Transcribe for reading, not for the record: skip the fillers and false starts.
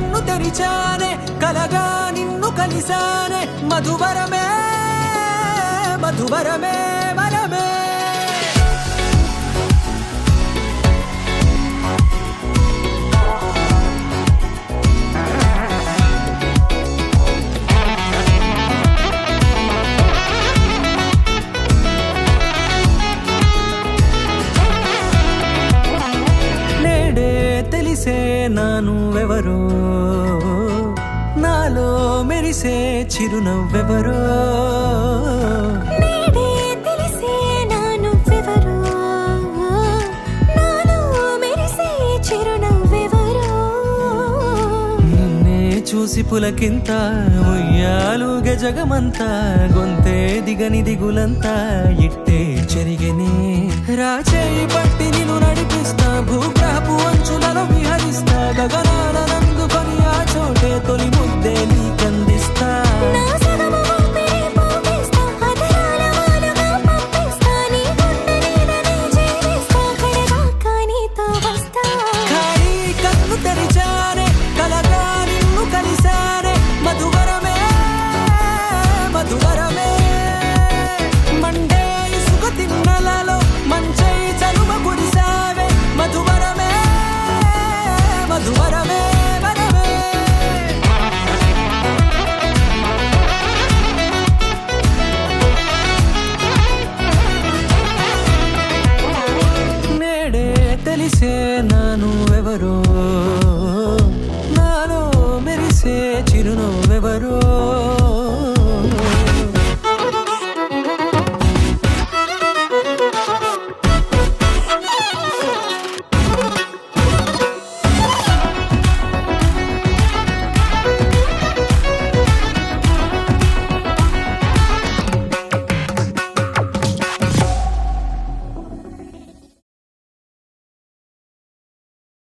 కన్ను తెరిచానే కలగా నిన్ను కలిసానే మధువరమే మధువరమే వరమే తెలిసే నానువెవరో నాలో మెరిసే చిరునవ్వెవరో నేడే తెలిసే నానువెవరో నాలో మెరిసే చిరునవ్వెవరో నిన్నే చూసి పులకింత ఉయ్యాలుగే జగమంతా గొంతే దిగని దిగులంతా ఇట్టే చెరిగెనే రాచేయి పట్టి నిన్ను నడిపిస్తా భూగ్రహపు అంచులలో విహరిస్తా గగనాల నందుకొని ఆ చోటే తొలి ముద్దే నీకందిస్తా నా సగము ఊపిరి పోగేస్తా అదరాల వాలుగా పంపిస్తా నీ గుండె నీడనే చేరిస్తా కడదాకా నీతో వస్తా ఖాళీ కన్ను తెరిచానే కలగా నిన్ను కలిసానే మధువరమే మధువరమే మండే ఇసుక తిన్నలలో మంచై చలువ కురిసావే మధువరమే మధువరమే వరమే నేడే తెలిసే నానువెవరో నాలో మెరిసే చిరునవ్వెవరో